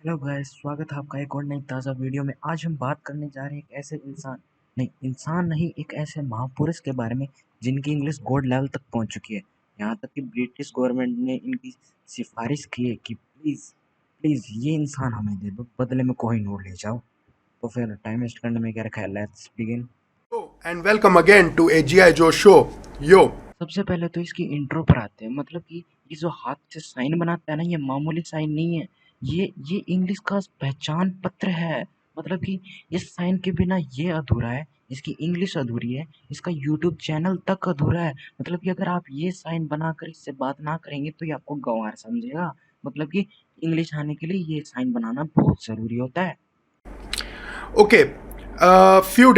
Hello guys, स्वागत है आपका एक और नई ताज़ा वीडियो में। आज हम बात करने जा रहे हैं एक ऐसे इंसान नहीं, एक ऐसे महापुरुष के बारे में जिनकी इंग्लिश गॉड लेवल तक पहुंच चुकी है। यहाँ तक कि ब्रिटिश गवर्नमेंट ने इनकी सिफारिश की है कि प्लीज़ प्लीज़ ये इंसान हमें दे दो, बदले में कोहिनूर ले जाओ। तो फिर टाइम वेस्ट करने में क्या रखा है, let's begin. Hello and welcome again to AGI Joe Show. Yo. सबसे पहले तो इसकी इंट्रो पर आते हैं। मतलब कि ये जो हाथ से साइन बनाता है ना, ये मामूली साइन नहीं है। ये इंग्लिश का पहचान पत्र है। मतलब कि इस साइन के बिना ये अधूरा है, इसकी इंग्लिश अधूरी है, इसका यूट्यूब चैनल तक अधूरा है। मतलब कि अगर आप ये साइन बनाकर इससे बात ना करेंगे तो ये आपको गँवार समझेगा। मतलब कि इंग्लिश आने के लिए ये साइन बनाना बहुत ज़रूरी होता है। Okay. Few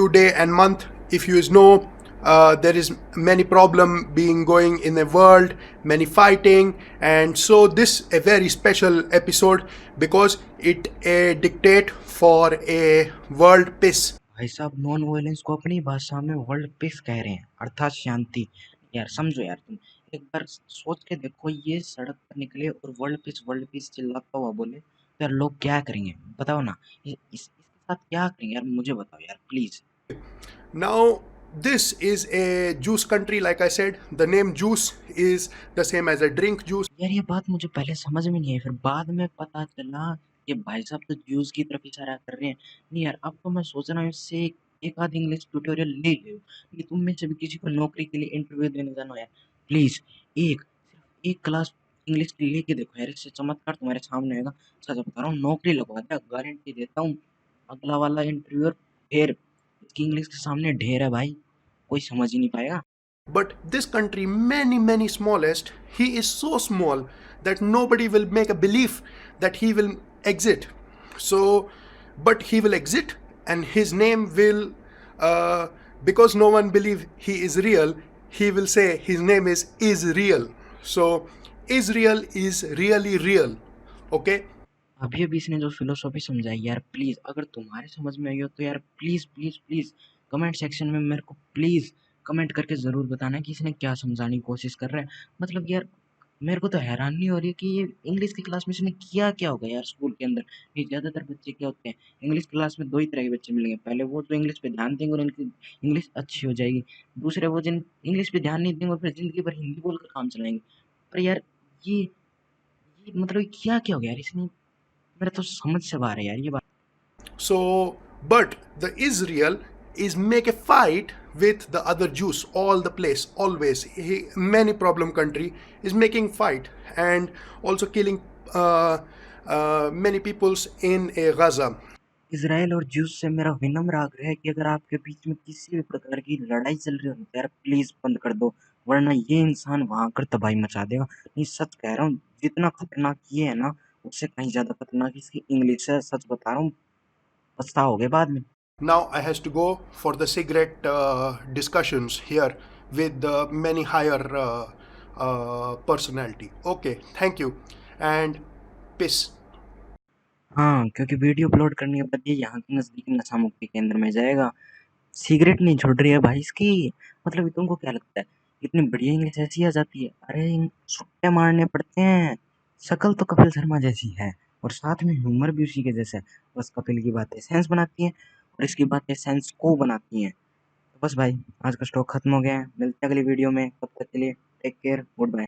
day and month, if you know, there is many problem being going in the world, many fighting, and so this a very special episode because it a dictate for a world peace. भाई साहब, non violence को अपनी भाषा में world peace कह रहे हैं, अर्थात शांति। यार समझो यार, तुम एक बार सोच के देखो, ये सड़क पर निकले और वर्ल्ड पीस चिल्लाता हुआ बोले तो यार लोग क्या करेंगे बताओ ना। इसके साथ क्या करेंगे यार, मुझे बताओ यार please. Now, this is a juice country, like I said. The name juice is the same as a drink juice. यार ये बात मुझे पहले समझ में नहीं आई, फिर बाद में पता चला कि भाई साहब तो ज्यूस की तरफ इशारा कर रहे हैं। नहीं यार, अब तो मैं सोच रहा हूँ इससे एक आध इंग्लिश ट्यूटोरियल ले लो। ये तुम में से भी किसी को नौकरी के लिए इंटरव्यू देने जाना हो यार, प्लीज सिर्फ एक क्लास इंग्लिश की लेके देखो यार, इससे चमत्कार तुम्हारे सामने आएगा। सच बता रहा हूँ, नौकरी लगवा दे, गारंटी देता हूँ। अगला वाला इंटरव्यूअर ढेर, इसकी इंग्लिश के सामने ढेर है भाई, कोई समझ ही नहीं पाएगा। But this country, many smallest, he is so small that nobody will make a belief that he will exit. So, but he will exit, and his name will, uh, because no one believe he is real, he will say his name is real. So, Israel is really real. Okay. अभी-अभी इसने जो philosophy समझाई यार, please अगर तुम्हारे समझ में आई हो तो यार प्लीज़ कमेंट सेक्शन में मेरे को प्लीज़ कमेंट करके ज़रूर बताना कि इसने क्या समझाने की कोशिश कर रहा है। मतलब यार, मेरे को तो हैरानी हो रही है कि ये इंग्लिश की क्लास में इसने किया क्या होगा यार स्कूल के अंदर। ये ज़्यादातर बच्चे क्या होते हैं, इंग्लिश क्लास में 2 ही तरह के बच्चे मिलेंगे। पहले वो जो इंग्लिश पे ध्यान देंगे और इनकी इंग्लिश अच्छी हो जाएगी। दूसरे वो जिन इंग्लिश पे ध्यान नहीं देंगे और फिर ज़िंदगी भर हिंदी बोलकर काम चलाएँगे। पर यार ये मतलब ये किया क्या हो गया यार इसने? मेरा तो समझ से बाहर है यार ये बात। So, but the Israel is make a fight with the other Jews all the place always. Many problem country is making fight and also killing many peoples in Gaza. Israel और ज्यूस से मेरा विनम्र आग्रह है कि अगर आपके बीच में किसी भी प्रकार की लड़ाई चल रही हो तो यार प्लीज़ बंद कर दो, वरना ये इंसान वहाँ आकर तबाही मचा देगा। नहीं, सच कह रहा हूँ, जितना खतरनाक ये है ना, उससे कहीं ज़्यादा खतरनाक इसकी इंग्लिश है। सच बता रहा हूँ, पछताओगे बाद में। Now I has to go for the cigarette discussions here with many higher personality. Okay, thank you and peace. हाँ, क्योंकि वीडियो अपलोड करने के बाद ये यहाँ के नज़दीकी नशा मुक्ति केंद्र में जाएगा। सिगरेट नहीं छोड़ रही है भाई इसकी। मतलब तुमको क्या लगता है इतनी बढ़िया इंग्लिश ऐसी आ जाती है? अरे सुट्टे मारने पड़ते हैं। शक्ल तो कपिल शर्मा जैसी है और साथ में ह्यूमर भी उसी के जैसा है। बस कपिल की बातें सेंस बनाती हैं और इसकी बातें सेंस को बनाती हैं। तो बस भाई, आज का स्टॉक खत्म हो गया है। मिलते हैं अगली वीडियो में, तब तक के लिए टेक केयर, गुड बाय।